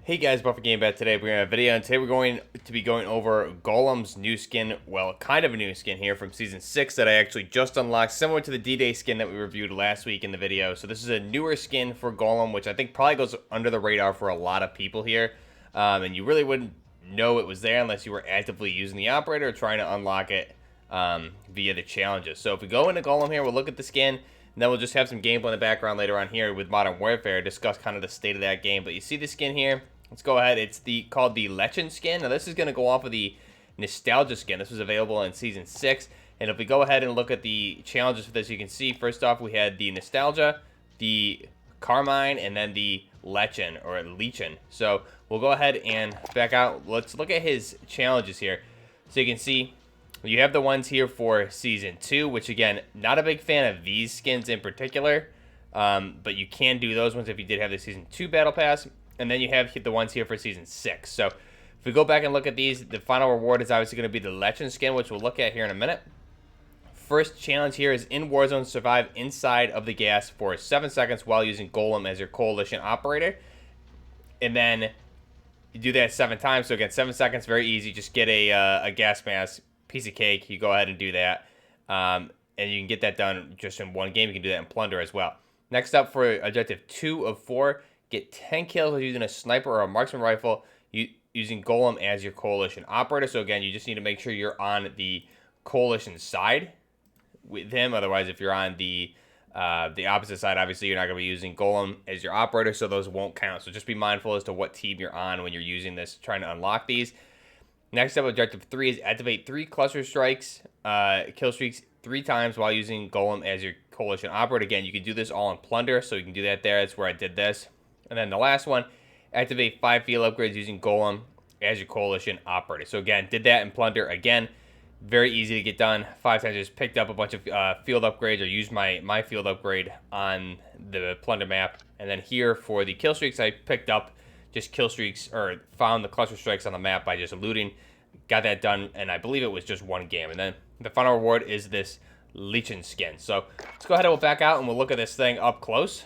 Hey guys, Buffett Game Bat. Today we're going to have a video, and today we're going to be going over Golem's new skin, well, kind of a new skin here from Season 6 that I actually just unlocked, similar to the D-Day skin that we reviewed last week in the video. So this is a newer skin for Golem, which I think probably goes under the radar for a lot of people here, and you really wouldn't know it was there unless you were actively using the operator or trying to unlock it via the challenges. So if we go into Golem here, we'll look at the skin, and then we'll just have some gameplay in the background later on here with Modern Warfare, discuss kind of the state of that game. But you see the skin here. Let's go ahead. It's called the Lichen skin. Now this is going to go off of the Nostalgia skin. This was available in Season 6. And if we go ahead and look at the challenges for this, you can see first off we had the Nostalgia, the Carmine, and then the Lichen. So we'll go ahead and back out. Let's look at his challenges here. So you can see you have the ones here for Season 2, which again, not a big fan of these skins in particular. But you can do those ones if you did have the Season 2 Battle Pass. And then you have the ones here for Season 6. So if we go back and look at these, the final reward is obviously going to be the Lichen skin, which we'll look at here in a minute. First challenge here is in Warzone, survive inside of the gas for 7 seconds while using Golem as your coalition operator. And then you do that 7 times. So again, 7 seconds, very easy. Just get a gas mask, piece of cake. You go ahead and do that. And you can get that done just in one game. You can do that in Plunder as well. Next up for objective 2 of 4. Get 10 kills using a sniper or a marksman rifle using Golem as your coalition operator. So again, you just need to make sure you're on the coalition side with him. Otherwise, if you're on the opposite side, obviously you're not going to be using Golem as your operator, so those won't count. So just be mindful as to what team you're on when you're using this, trying to unlock these. Next up, objective 3 is activate 3 cluster strikes, kill streaks 3 times while using Golem as your coalition operator. Again, you can do this all in Plunder, so you can do that there. That's where I did this. And then the last one, activate 5 field upgrades using Golem as your coalition operator. So again, did that in Plunder. Again, very easy to get done. 5 times just picked up a bunch of field upgrades or used my field upgrade on the Plunder map. And then here for the kill streaks, I picked up just kill streaks or found the cluster strikes on the map by just looting. Got that done, and I believe it was just one game. And then the final reward is this Lichen skin. So let's go ahead and we'll back out and we'll look at this thing up close.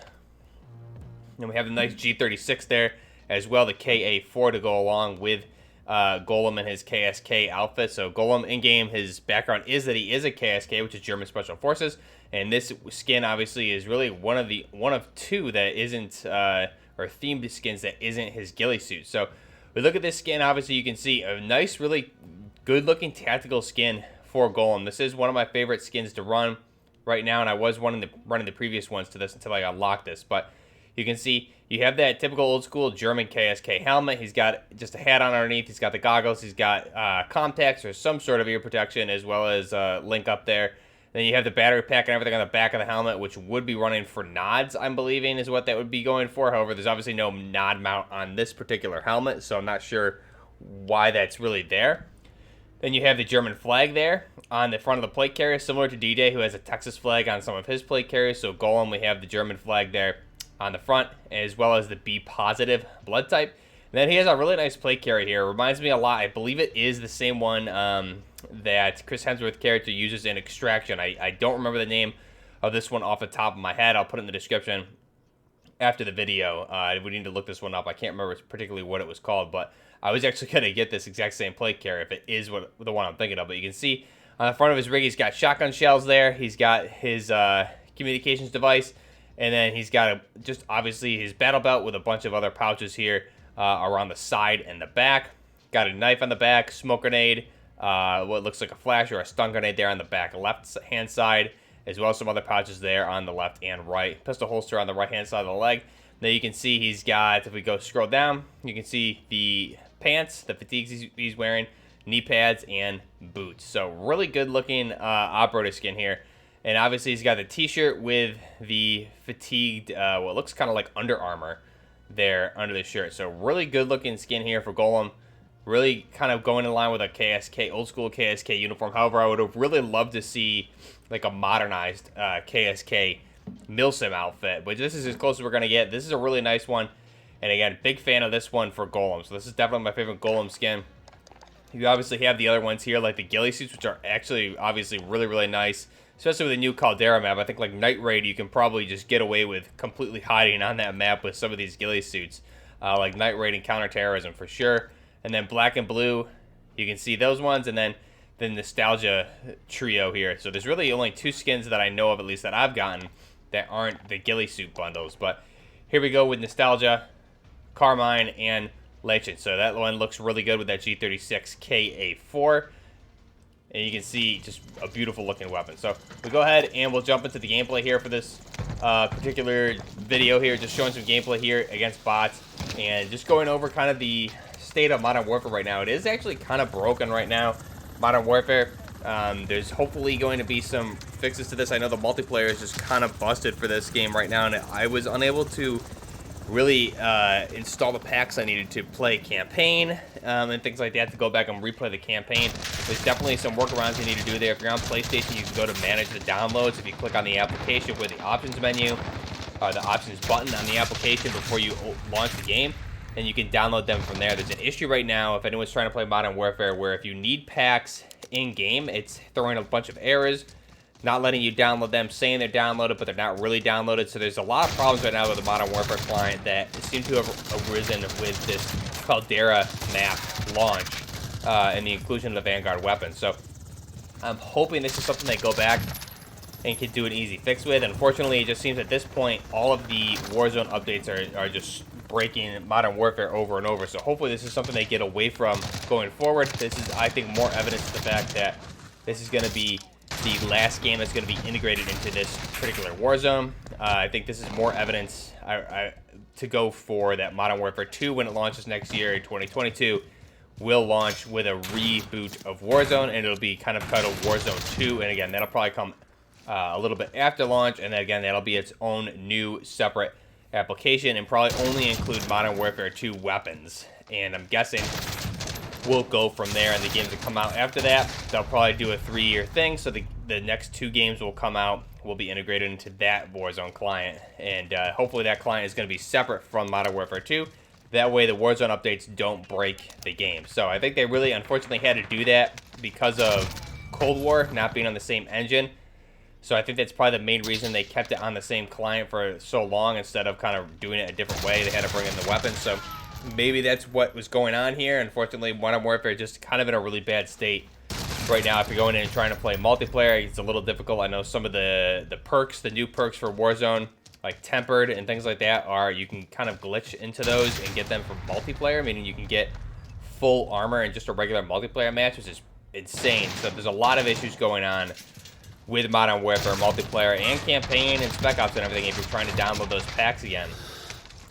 And we have the nice G36 there as well, the KA4 to go along with Golem and his KSK outfit. So Golem in-game, his background is that he is a KSK, which is German Special Forces. And this skin obviously is really one of 2 that isn't, or themed skins that isn't his ghillie suit. So we look at this skin, obviously you can see a nice, really good-looking tactical skin for Golem. This is one of my favorite skins to run right now, and I was running the previous ones to this until I unlocked this. But you can see you have that typical old school German KSK helmet. He's got just a hat on underneath. He's got the goggles. He's got contacts or some sort of ear protection, as well as link up there. Then you have the battery pack and everything on the back of the helmet, which would be running for nods, I'm believing, is what that would be going for. However, there's obviously no nod mount on this particular helmet, so I'm not sure why that's really there. Then you have the German flag there on the front of the plate carrier, similar to D-Day, who has a Texas flag on some of his plate carriers. So Golem, we have the German flag there on the front, as well as the B positive blood type. And then he has a really nice plate carrier here. It reminds me a lot. I believe it is the same one that Chris Hemsworth character uses in Extraction. I don't remember the name of this one off the top of my head. I'll put it in the description after the video. We need to look this one up. I can't remember particularly what it was called, but I was actually going to get this exact same plate carrier if it is the one I'm thinking of. But you can see on the front of his rig, he's got shotgun shells there. He's got his communications device. And then he's got just obviously his battle belt with a bunch of other pouches here around the side and the back. Got a knife on the back, smoke grenade, what looks like a flash or a stun grenade there on the back left hand side, as well as some other pouches there on the left and right. Pistol holster on the right hand side of the leg. Then you can see he's got, if we go scroll down, you can see the pants, the fatigues he's wearing, knee pads, and boots. So really good looking operator skin here. And obviously he's got the t-shirt with the fatigued, what looks kind of like Under Armour there under the shirt. So really good looking skin here for Golem. Really kind of going in line with a KSK, old school KSK uniform. However, I would have really loved to see like a modernized KSK Milsim outfit. But this is as close as we're going to get. This is a really nice one. And again, big fan of this one for Golem. So this is definitely my favorite Golem skin. You obviously have the other ones here, like the ghillie suits, which are actually obviously really, really nice. Especially with the new Caldera map. I think like Night Raid, you can probably just get away with completely hiding on that map with some of these ghillie suits. like Night Raid and Counterterrorism for sure. And then black and blue, you can see those ones, and then the Nostalgia trio here. So there's really only 2 skins that I know of, at least that I've gotten, that aren't the ghillie suit bundles. But here we go with Nostalgia, Carmine, and Lichen. So that one looks really good with that G36KA4. And you can see just a beautiful looking weapon. So we go ahead and we'll jump into the gameplay here for this particular video here. Just showing some gameplay here against bots. And just going over kind of the state of Modern Warfare right now. It is actually kind of broken right now, Modern Warfare. There's hopefully going to be some fixes to this. I know the multiplayer is just kind of busted for this game right now. And I was unable to really install the packs I needed to play campaign and things like that, to go back and replay the campaign. There's definitely some workarounds you need to do there. If you're on PlayStation, you can go to manage the downloads. If you click on the application with the options menu, or the options button on the application before you launch the game, and you can download them from there. There's an issue right now, if anyone's trying to play Modern Warfare, where if you need packs in-game, it's throwing a bunch of errors, not letting you download them, saying they're downloaded, but they're not really downloaded. So there's a lot of problems right now with the Modern Warfare client that seem to have arisen with this Caldera map launch and the inclusion of the Vanguard weapon. So I'm hoping this is something they go back and can do an easy fix with. Unfortunately, it just seems at this point, all of the Warzone updates are just breaking Modern Warfare over and over. So hopefully this is something they get away from going forward. This is, I think, more evidence to the fact that this is going to be the last game that's going to be integrated into this particular Warzone. I think this is more evidence to go for that Modern Warfare 2, when it launches next year in 2022, will launch with a reboot of Warzone, and it'll be kind of titled Warzone 2. And again, that'll probably come a little bit after launch, and then again, that'll be its own new separate application, and probably only include Modern Warfare 2 weapons. And I'm guessing we'll go from there, and the games that come out after that, they'll probably do a 3-year thing. So the next 2 games will come out, will be integrated into that Warzone client, and hopefully that client is going to be separate from Modern Warfare 2. That way the Warzone updates don't break the game. So I think they really unfortunately had to do that because of Cold War not being on the same engine. So I think that's probably the main reason they kept it on the same client for so long, instead of kind of doing it a different way. They had to bring in the weapons. So maybe that's what was going on here. Unfortunately, Modern Warfare is just kind of in a really bad state right now. If you're going in and trying to play multiplayer, it's a little difficult. I know some of the perks, the new perks for Warzone, like Tempered and things like that, are you can kind of glitch into those and get them for multiplayer, meaning you can get full armor in just a regular multiplayer match, which is insane. So there's a lot of issues going on with Modern Warfare multiplayer and campaign and Spec Ops and everything if you're trying to download those packs again.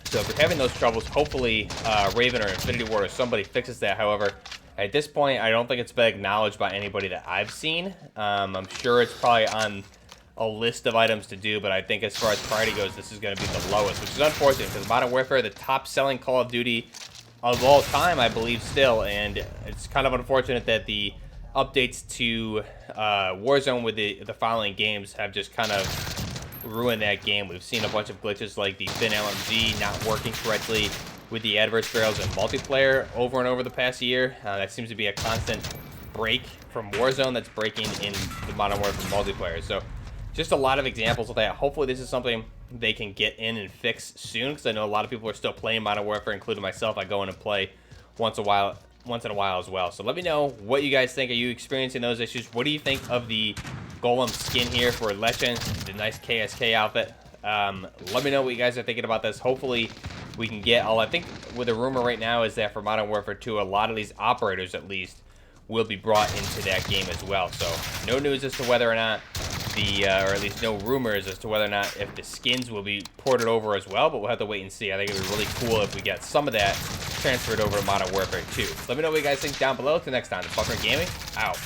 So if you're having those troubles, hopefully Raven or Infinity Ward or somebody fixes that. However, at this point, I don't think it's been acknowledged by anybody that I've seen. I'm sure it's probably on a list of items to do, but I think as far as priority goes, this is going to be the lowest, which is unfortunate, because Modern Warfare, the top-selling Call of Duty of all time, I believe, still, and it's kind of unfortunate that the updates to Warzone with the following games have just kind of ruined that game. We've seen a bunch of glitches like the Thin LMG not working correctly with the adverse barrels in multiplayer over and over the past year. That seems to be a constant break from Warzone that's breaking in the Modern Warfare multiplayer. So just a lot of examples of that. Hopefully this is something they can get in and fix soon, because I know a lot of people are still playing Modern Warfare, including myself. I go in and play once in a while as well. So let me know what you guys think. Are you experiencing those issues? What do you think of the Golem skin here for Lichen, the nice KSK outfit? Let me know what you guys are thinking about this. Hopefully we can get all. I think with the rumor right now is that for Modern Warfare 2, a lot of these operators at least will be brought into that game as well. So no news as to whether or not or at least no rumors as to whether or not if the skins will be ported over as well, but we'll have to wait and see. I think it would be really cool if we get some of that transferred over to Modern Warfare 2. Let me know what you guys think down below. Till next time, Fucker Gaming, out.